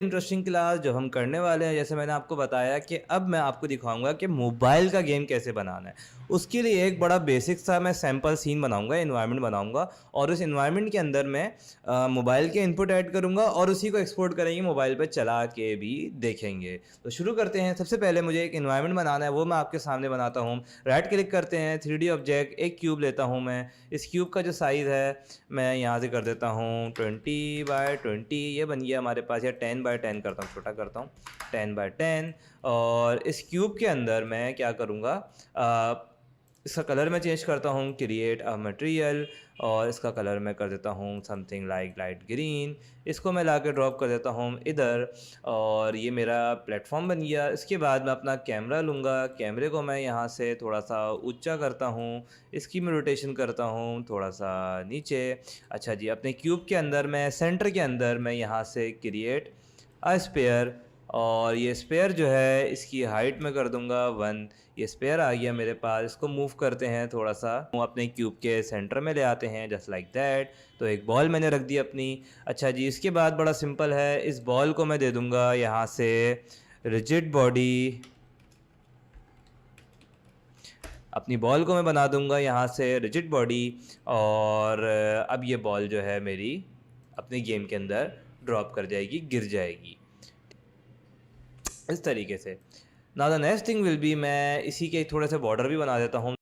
Interesting class जो हम करने वाले हैं, जैसे मैंने आपको बताया कि अब मैं आपको दिखाऊंगा कि मोबाइल का गेम कैसे बनाना है। उसके लिए एक बड़ा बेसिक सा मैं सैम्पल सीन बनाऊंगा, एनवायरनमेंट बनाऊंगा और उस एनवायरनमेंट के अंदर मैं मोबाइल के इनपुट ऐड करूंगा और उसी को एक्सपोर्ट करेंगे, मोबाइल पे चला के भी देखेंगे। तो शुरू करते हैं। सबसे पहले मुझे एक एनवायरनमेंट बनाना है, वो मैं आपके सामने बनाता हूँ। राइट क्लिक करते हैं, 3D ऑब्जेक्ट, एक क्यूब लेता हूँ मैं। इस क्यूब का जो साइज़ है मैं यहाँ से कर देता हूँ 20x20। ये बन गया हमारे पास, या 10x10 करता हूँ, छोटा करता हूँ, 10x10। और इस क्यूब के अंदर मैं क्या करूँगा, इसका कलर मैं चेंज करता हूँ, क्रिएट अ मटेरियल, और इसका कलर मैं कर देता हूँ समथिंग लाइक लाइट ग्रीन। इसको मैं ला के ड्रॉप कर देता हूँ इधर, और ये मेरा प्लेटफॉर्म बन गया। इसके बाद मैं अपना कैमरा लूँगा, कैमरे को मैं यहाँ से थोड़ा सा ऊंचा करता हूँ, इसकी मैं रोटेशन करता हूँ थोड़ा सा नीचे। अच्छा जी, अपने क्यूब के अंदर मैं सेंटर के अंदर मैं यहाँ से क्रिएट अ स्पेयर, और ये स्पेयर जो है इसकी हाइट में कर दूंगा 1। ये स्पेयर आ गया मेरे पास। इसको मूव करते हैं थोड़ा सा, अपने क्यूब के सेंटर में ले आते हैं, जस्ट लाइक दैट। तो एक बॉल मैंने रख दी अपनी। अच्छा जी, इसके बाद बड़ा सिंपल है, इस बॉल को मैं दे दूंगा यहाँ से रिजिड बॉडी। अपनी बॉल को मैं बना दूंगा यहाँ से रिजिड बॉडी, और अब ये बॉल जो है मेरी अपने गेम के अंदर ड्रॉप कर जाएगी, गिर जाएगी इस तरीके से। Now the next thing will be, मैं इसी के थोड़े से बॉर्डर भी बना देता हूँ।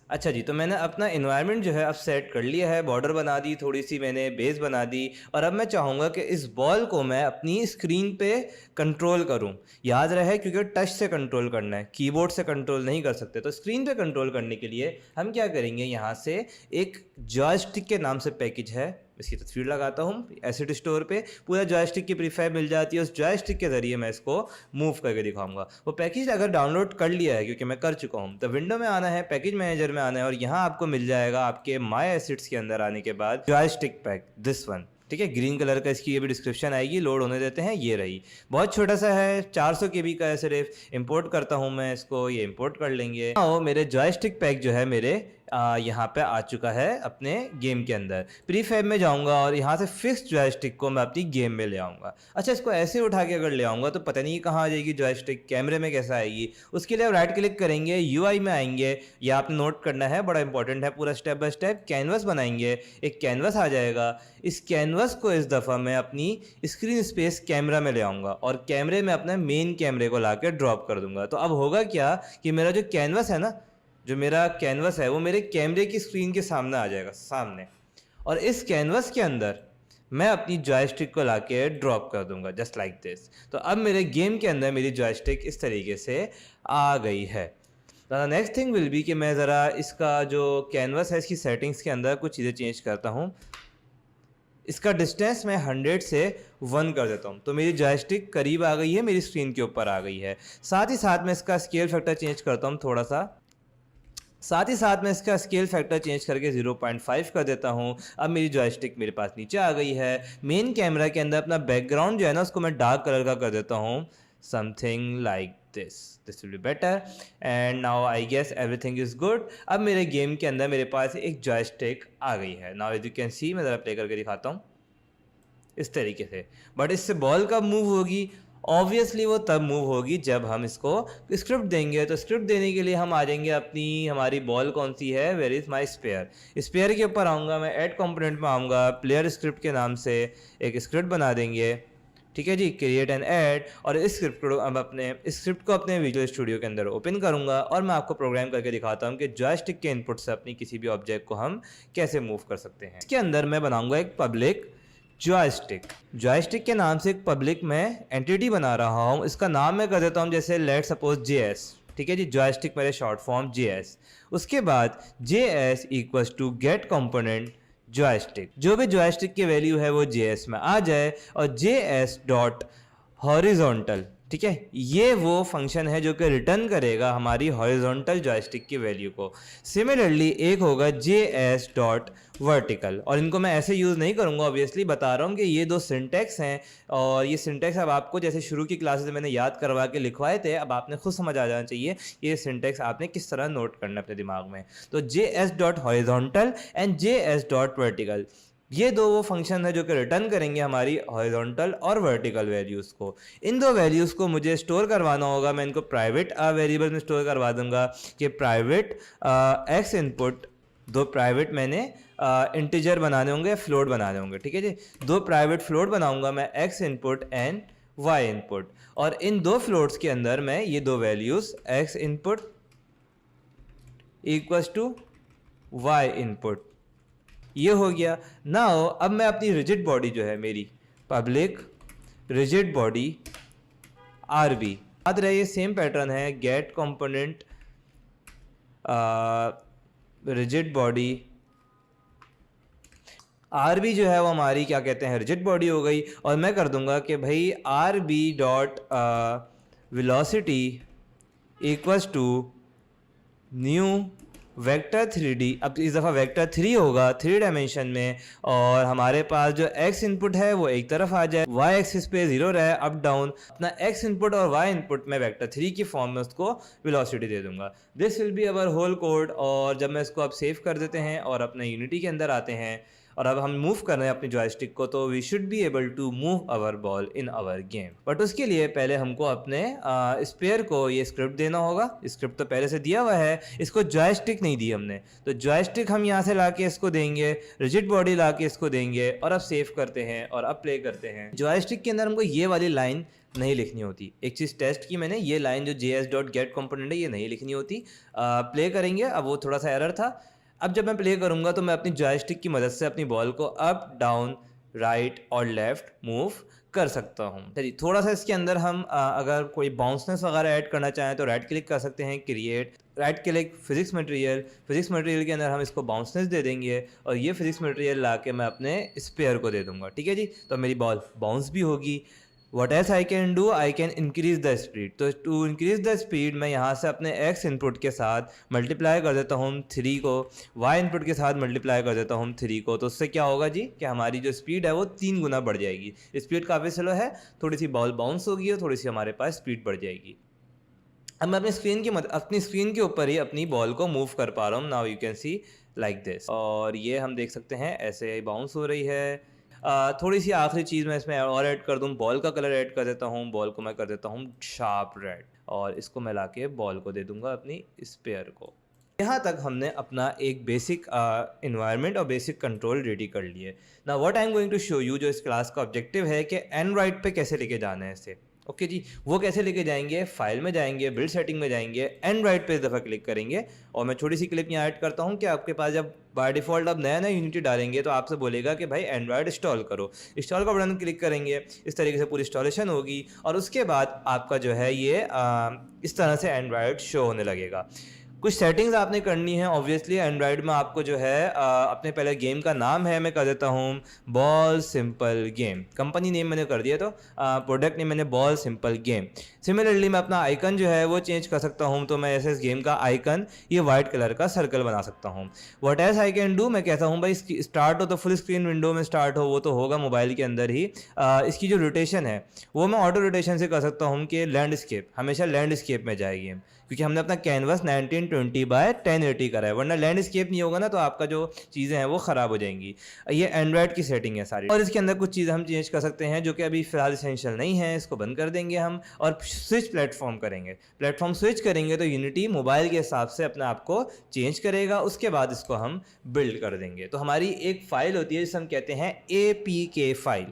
अच्छा जी, तो मैंने अपना एनवायरनमेंट जो है अब सेट कर लिया है, बॉर्डर बना दी, थोड़ी सी मैंने बेस बना दी, और अब मैं चाहूँगा कि इस बॉल को मैं अपनी स्क्रीन पे कंट्रोल करूँ। याद रहे, क्योंकि टच से कंट्रोल करना है, कीबोर्ड से कंट्रोल नहीं कर सकते। तो स्क्रीन पे कंट्रोल करने के लिए हम क्या करेंगे, यहाँ से एक जॉयस्टिक के नाम से पैकेज है, इसकी तस्वीर लगाता हूँ एसिड स्टोर पे, पूरा जॉयस्टिक की प्रीफाइल मिल जाती है। उस जॉयस्टिक के ज़रिए मैं इसको मूव करके दिखाऊंगा। वो पैकेज अगर डाउनलोड कर लिया है, क्योंकि मैं कर चुका हूँ, तो विंडो में आना है, पैकेज मैनेजर में आना है, और यहाँ आपको मिल जाएगा आपके माई एसिड्स के अंदर आने के बाद जॉयस्टिक पैक, दिस वन। ठीक है, ग्रीन कलर का, इसकी ये भी डिस्क्रिप्शन आएगी, लोड होने देते हैं। ये रही, बहुत छोटा सा है, 400 KB का है सिर्फ। इंपोर्ट करता हूँ मैं इसको, ये इंपोर्ट कर लेंगे। मेरे जॉयस्टिक पैक जो है मेरे यहाँ पे आ चुका है अपने गेम के अंदर। प्रीफैब में जाऊँगा और यहाँ से फिक्स जॉयस्टिक को मैं अपनी गेम में ले आऊँगा। अच्छा, इसको ऐसे उठा के अगर ले आऊँगा तो पता नहीं कहाँ आ जाएगी जॉयस्टिक, कैमरे में कैसा आएगी। उसके लिए आप राइट क्लिक करेंगे, UI में आएंगे, या आपने नोट करना है, बड़ा इंपॉर्टेंट है, पूरा स्टेप बाय स्टेप। कैनवस बनाएंगे, एक कैनवस आ जाएगा। इस कैनवस को इस दफ़ा मैं अपनी स्क्रीन स्पेस कैमरा में ले आऊँगा, और कैमरे में अपने मेन कैमरे को ला के ड्रॉप कर दूँगा। तो अब होगा क्या कि मेरा जो कैनवस है ना, जो मेरा कैनवस है, वो मेरे कैमरे की स्क्रीन के सामने आ जाएगा, सामने। और इस कैनवस के अंदर मैं अपनी जॉयस्टिक को लाके ड्रॉप कर दूंगा, जस्ट लाइक दिस। तो अब मेरे गेम के अंदर मेरी जॉयस्टिक इस तरीके से आ गई है। तो नेक्स्ट थिंग विल बी कि मैं ज़रा इसका जो कैनवस है, इसकी सेटिंग्स के अंदर कुछ चीज़ें चेंज करता हूँ। इसका डिस्टेंस मैं 100 से 1 कर देता हूँ, तो मेरी जॉयस्टिक करीब आ गई है, मेरी स्क्रीन के ऊपर आ गई है। साथ ही साथ मैं इसका स्केल फैक्टर चेंज करता हूँ थोड़ा सा। साथ ही साथ मैं इसका स्केल फैक्टर चेंज करके 0.5 कर देता हूँ। अब मेरी जॉयस्टिक मेरे पास नीचे आ गई है। मेन कैमरा के अंदर अपना बैकग्राउंड जो है ना, उसको मैं डार्क कलर का कर देता हूँ, something like this will be better. And now I guess everything is good. अब मेरे गेम के अंदर मेरे पास एक जॉयस्टिक आ गई है। Now as you can see, मैं ज़रा प्ले करके दिखाता हूँ इस तरीके से। बट इससे बॉल कब मूव होगी? ऑब्वियसली वो तब मूव होगी जब हम इसको स्क्रिप्ट देंगे। तो स्क्रिप्ट देने के लिए हम आ जाएंगे, अपनी हमारी बॉल कौन सी है, where is my spare. Spare के ऊपर आऊँगा मैं, ऐड कंपोनेंट में आऊँगा, प्लेयर स्क्रिप्ट के नाम से एक स्क्रिप्ट बना देंगे। ठीक है जी, क्रिएट एंड ऐड। और इस स्क्रिप्ट को अब अपने स्क्रिप्ट को अपने विजुअल स्टूडियो के अंदर ओपन करूँगा, और मैं आपको प्रोग्राम करके दिखाता हूँ कि जॉयस्टिक के इनपुट से अपनी किसी भी ऑब्जेक्ट को हम कैसे मूव कर सकते हैं। इसके अंदर मैं बनाऊँगा एक पब्लिक जॉयस्टिक। जॉयस्टिक के नाम से एक पब्लिक मैं एंटिटी बना रहा हूँ। इसका नाम मैं कर देता हूँ जैसे लेट सपोज JS। ठीक है जी, जॉयस्टिक मेरे शॉर्ट फॉर्म JS। उसके बाद JS equals to get component joystick. जो भी जॉयस्टिक की वैल्यू है वो JS में आ जाए, और JS डॉट हॉरिजॉन्टल, ठीक है, ये वो फंक्शन है जो कि रिटर्न करेगा हमारी हॉरिजॉन्टल जॉयस्टिक की वैल्यू को। सिमिलरली एक होगा JS.vertical, और इनको मैं ऐसे यूज़ नहीं करूँगा, ऑब्वियसली बता रहा हूँ कि ये दो सिंटैक्स हैं, और ये सिंटैक्स अब आपको जैसे शुरू की क्लासेस में मैंने याद करवा के लिखवाए थे, अब आपने खुद समझ आ जाना चाहिए ये सिंटैक्स आपने किस तरह नोट करना है अपने दिमाग में। तो JS.horizontal एंड JS.vertical, ये दो वो फंक्शन है जो कि रिटर्न करेंगे हमारी हॉरिजॉन्टल और वर्टिकल वैल्यूज़ को। इन दो वैल्यूज़ को मुझे स्टोर करवाना होगा, मैं इनको प्राइवेट वेरिएबल में स्टोर करवा दूंगा कि प्राइवेट एक्स इनपुट, दो प्राइवेट मैंने इंटीजर बनाने होंगे, फ्लोट बनाने होंगे, ठीक है जी। दो प्राइवेट फ्लोट बनाऊंगा मैं, X input and Y input, और इन दो फ्लोट्स के अंदर मैं ये दो values X input equals to Y input, ये हो गया। नाउ अब मैं अपनी रिजिड बॉडी जो है मेरी पब्लिक रिजिड बॉडी RB, याद रहे ये सेम पैटर्न है, get component rigid body RB जो है वो हमारी क्या कहते हैं रिजिड बॉडी हो गई, और मैं कर दूंगा कि भाई RB dot velocity equals to new vector 3D। अब इस दफ़ा वेक्टर 3 होगा 3 डायमेंशन में, और हमारे पास जो x इनपुट है वो एक तरफ आ जाए, y एक्सिस पे 0 रहे अप डाउन, अपना x इनपुट और y इनपुट में वेक्टर 3 की फॉर्म में उसको वेलोसिटी दे दूंगा। This will be our whole code. और जब मैं इसको अब सेव कर देते हैं और अपने यूनिटी के अंदर आते हैं और अब हम मूव कर रहे हैं अपनी जॉयस्टिक को, तो we should be able to move our ball in our game. But उसके लिए पहले हमको अपने स्पेयर को ये स्क्रिप्ट देना होगा। स्क्रिप्ट तो पहले से दिया हुआ है, इसको जॉयस्टिक नहीं दी हमने, तो जॉयस्टिक हम यहाँ से लाके इसको देंगे, रिजिड बॉडी लाके इसको देंगे, और अब सेव करते हैं और अब प्ले करते हैं। जॉयस्टिक के अंदर हमको ये वाली लाइन नहीं लिखनी होती, एक चीज़ टेस्ट की मैंने, ये लाइन जो JS.get कंपोनेंट है ये नहीं लिखनी होती। प्ले करेंगे, अब वो थोड़ा सा एरर था। अब जब मैं प्ले करूंगा तो मैं अपनी जॉयस्टिक की मदद से अपनी बॉल को अप डाउन राइट और लेफ्ट मूव कर सकता हूँ। चलिए थोड़ा सा इसके अंदर हम अगर कोई बाउंसनेस वगैरह ऐड करना चाहें तो राइट क्लिक कर सकते हैं, create, right click physics material के अंदर हम इसको बाउंसनेस दे देंगे, और ये फिजिक्स मटेरियल ला के मैं अपने स्पेयर को दे दूंगा, ठीक है जी। तो मेरी बॉल बाउंस भी होगी। What else I can do? I can increase the speed. तो to increase the speed मैं यहाँ से अपने x इनपुट के साथ मल्टीप्लाई कर देता हूँ 3 को, y इनपुट के साथ मल्टीप्लाई कर देता हूँ 3 को। तो उससे क्या होगा जी कि हमारी जो स्पीड है वो 3 गुना बढ़ जाएगी। स्पीड काफ़ी स्लो है, थोड़ी सी बॉल बाउंस होगी और थोड़ी सी हमारे पास स्पीड बढ़ जाएगी। अब मैं अपनी स्क्रीन के ऊपर ही अपनी बॉल को मूव कर पा रहा हूँ। Now you can C like this, और ये हम देख सकते हैं ऐसे बाउंस हो रही है। थोड़ी सी आखिरी चीज़ मैं इसमें और ऐड कर दूँ, बॉल का कलर ऐड कर देता हूँ। बॉल को मैं कर देता हूँ शार्प रेड, और इसको मैं लाके बॉल को दे दूँगा अपनी स्पेयर को। यहाँ तक हमने अपना एक बेसिक इन्वायरमेंट और बेसिक कंट्रोल रेडी कर लिए। ना what I am going to show you, जो इस क्लास का ऑब्जेक्टिव है कि एंड्रॉइड पे कैसे लेके जाना है इसे। ओके जी, वो कैसे लेके जाएंगे, फाइल में जाएंगे, बिल्ड सेटिंग में जाएंगे, एंड्रॉइड पे इस दफ़ा क्लिक करेंगे, और मैं छोटी सी क्लिप यहाँ ऐड करता हूँ कि आपके पास जब बाय डिफ़ॉल्ट आप नया यूनिटी डालेंगे तो आपसे बोलेगा कि भाई एंड्रॉइड इंस्टॉल करो। इंस्टॉल का बटन क्लिक करेंगे, इस तरीके से पूरी इंस्टॉलेशन होगी, और उसके बाद आपका जो है ये इस तरह से एंड्रॉइड शो होने लगेगा। कुछ सेटिंग्स आपने करनी है। ऑब्वियसली एंड्रॉइड में आपको जो है अपने पहले गेम का नाम है, मैं कर देता हूँ ball simple game, company name मैंने कर दिया, तो प्रोडक्ट नेम मैंने बॉल सिंपल गेम। सिमिलरली मैं अपना आइकन जो है वो चेंज कर सकता हूँ, तो मैं ऐसे इस गेम का आइकन ये वाइट कलर का सर्कल बना सकता हूँ। What else I can do, मैं कहता हूँ भाई स्टार्ट हो तो फुल स्क्रीन विंडो में स्टार्ट हो, वो तो होगा मोबाइल के अंदर ही। इसकी जो रोटेशन है वो मैं ऑटो रोटेशन से कर सकता हूँ कि लैंडस्केप, हमेशा लैंडस्केप में जाएगी, क्योंकि हमने अपना कैनवास 1920x1080 करा है, वरना लैंडस्केप नहीं होगा ना तो आपका जो चीज़ें हैं वो ख़राब हो जाएंगी। ये एंड्रॉयड की सेटिंग है सारी, और इसके अंदर कुछ चीज़ें हम चेंज कर सकते हैं जो कि अभी फ़िलहाल इसेंशियल नहीं है, इसको बंद कर देंगे हम और स्विच प्लेटफॉर्म करेंगे। प्लेटफॉर्म स्विच करेंगे तो यूनिटी मोबाइल के हिसाब से अपने आप को चेंज करेगा, उसके बाद इसको हम बिल्ड कर देंगे। तो हमारी एक फ़ाइल होती है जिसे हम कहते हैं APK फ़ाइल।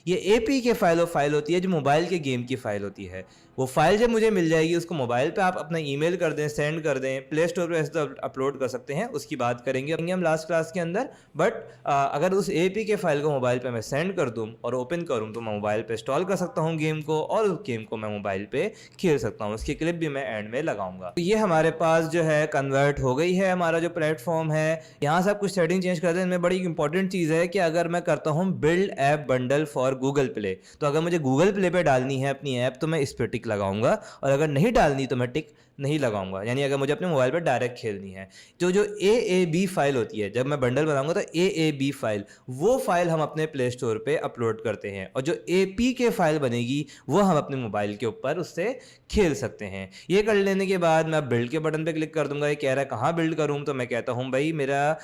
ये APK फाइल होती है जो मोबाइल के गेम की फ़ाइल होती है। वो फाइल जब मुझे मिल जाएगी उसको मोबाइल पे आप अपना ईमेल कर दें, सेंड कर दें, प्ले स्टोर पर ऐसे तो अपलोड कर सकते हैं, उसकी बात करेंगे हम लास्ट क्लास के अंदर। बट अगर उस APK फाइल को मोबाइल पे मैं सेंड कर दूं और ओपन करूं तो मैं मोबाइल पे इंस्टॉल कर सकता हूं गेम को, और उस गेम को मैं मोबाइल पे खेल सकता हूं। उसकी क्लिप भी मैं एंड में लगाऊंगा। तो ये हमारे पास जो है कन्वर्ट हो गई है हमारा जो प्लेटफॉर्म है। यहाँ से आप कुछ सेटिंग चेंज कर दें। इनमें बड़ी इंपॉर्टेंट चीज़ है कि अगर मैं करता हूँ build app bundle for Google play. तो अगर मुझे गूगल प्ले पे डालनी है अपनी ऐप तो मैं इस पर टिक लगाऊंगा, और अगर नहीं डालनी तो मैं टिक नहीं लगाऊंगा। यानी अगर मुझे अपने मोबाइल पर डायरेक्ट खेलनी है, जो जो AAB फाइल होती है, जब मैं बंडल बनाऊंगा तो AAB फाइल, वो फाइल हम अपने प्ले स्टोर पे अपलोड करते हैं, और जो APK फाइल बनेगी वो हम अपने मोबाइल के ऊपर उससे खेल सकते हैं। ये कर लेने के बाद मैं बिल्ड के बटन पे क्लिक कर दूंगा। ये कह रहा है कहाँ बिल्ड करूँ, तो मैं कहता हूँ भाई मेरा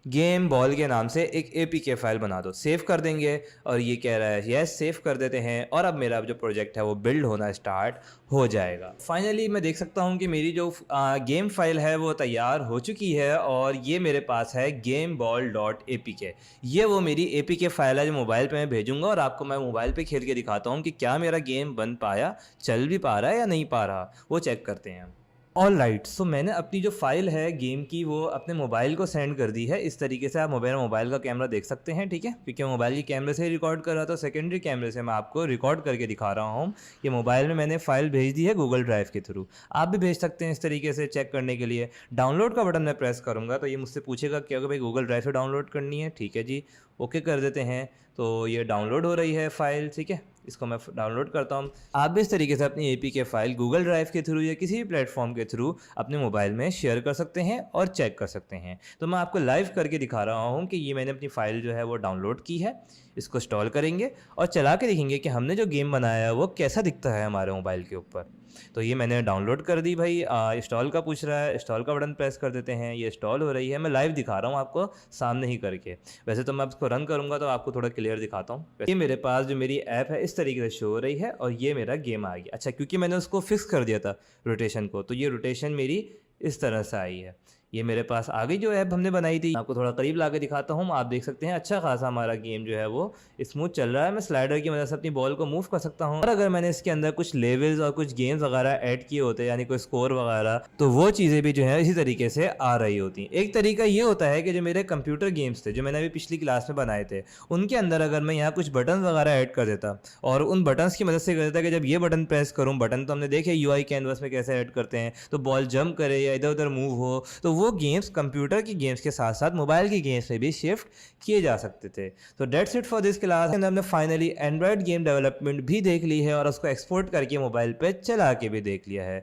गेम बॉल के नाम से एक APK फाइल बना दो, सेव कर देंगे। और ये कह रहा है यस, सेव कर देते हैं, और अब मेरा जो प्रोजेक्ट है वो बिल्ड होना स्टार्ट हो जाएगा। फाइनली मैं देख सकता हूँ कि मेरी जो गेम फाइल है वो तैयार हो चुकी है, और ये मेरे पास है gameball.apk। ये वो मेरी APK फाइल है जो मोबाइल पे मैं भेजूंगा, और आपको मैं मोबाइल पे खेल के दिखाता हूँ कि क्या मेरा गेम बन पाया, चल भी पा रहा है या नहीं पा रहा, वो चेक करते हैं। ऑल राइट, सो मैंने अपनी जो फाइल है गेम की वो अपने मोबाइल को सेंड कर दी है। इस तरीके से आप मोबाइल का कैमरा देख सकते हैं, ठीक है, क्योंकि मोबाइल के कैमरे से ही रिकॉर्ड कर रहा था, सेकेंडरी कैमरे से मैं आपको रिकॉर्ड करके दिखा रहा हूँ कि मोबाइल में मैंने फाइल भेज दी है गूगल ड्राइव के थ्रू। आप भी भेज सकते हैं इस तरीके से चेक करने के लिए। डाउनलोड का बटन मैं प्रेस करूँगा तो ये मुझसे पूछेगा कि अगर भाई गूगल ड्राइव से डाउनलोड करनी है, ठीक है जी, ओके कर देते हैं। तो ये डाउनलोड हो रही है फाइल, ठीक है, इसको मैं डाउनलोड करता हूँ। आप भी इस तरीके से अपनी APK फाइल गूगल ड्राइव के थ्रू या किसी भी प्लेटफॉर्म के थ्रू अपने मोबाइल में शेयर कर सकते हैं और चेक कर सकते हैं। तो मैं आपको लाइव करके दिखा रहा हूँ कि ये मैंने अपनी फ़ाइल जो है वो डाउनलोड की है। इसको इंस्टॉल करेंगे और चला के देखेंगे कि हमने जो गेम बनाया है वो कैसा दिखता है हमारे मोबाइल के ऊपर। तो ये मैंने डाउनलोड कर दी भाई। इंस्टॉल का पूछ रहा है, इंस्टॉल का बटन प्रेस कर देते हैं, ये इंस्टॉल हो रही है। मैं लाइव दिखा रहा हूँ आपको सामने ही करके, वैसे तो मैं इसको रन करूँगा तो आपको थोड़ा क्लियर दिखाता हूँ। ये मेरे पास जो मेरी ऐप है इस तरीके से शो हो रही है, और ये मेरा गेम आ गया। अच्छा, क्योंकि मैंने उसको फिक्स कर दिया था रोटेशन को, तो ये रोटेशन मेरी इस तरह से आई है। ये मेरे पास आ गई जो ऐप हमने बनाई थी। आपको थोड़ा करीब ला के दिखाता हूँ। आप देख सकते हैं अच्छा खासा हमारा गेम जो है वो स्मूथ चल रहा है। मैं स्लाइडर की मदद से अपनी बॉल को मूव कर सकता हूँ, और अगर मैंने इसके अंदर कुछ लेवल्स और कुछ गेम्स वगैरह ऐड किए होते हैं, यानी कोई स्कोर वगैरह, तो वो चीज़ें भी जो है इसी तरीके से आ रही होती। एक तरीका ये होता है कि जो मेरे कंप्यूटर गेम्स थे जो मैंने अभी पिछली क्लास में बनाए थे, उनके अंदर अगर मैं यहाँ कुछ बटन वगैरह ऐड कर देता और उन बटन्स की मदद से कर देता कि जब ये बटन प्रेस करूँ, बटन तो हमने देखे UI कैनवस में कैसे ऐड करते हैं, तो बॉल जंप करे या इधर उधर मूव हो, तो वो गेम्स कंप्यूटर की गेम्स के साथ साथ मोबाइल की गेम्स में भी शिफ्ट किए जा सकते थे। तो that's it for this class. हमने फाइनली एंड्रॉयड गेम डेवलपमेंट भी देख ली है और उसको एक्सपोर्ट करके मोबाइल पे चला के भी देख लिया है।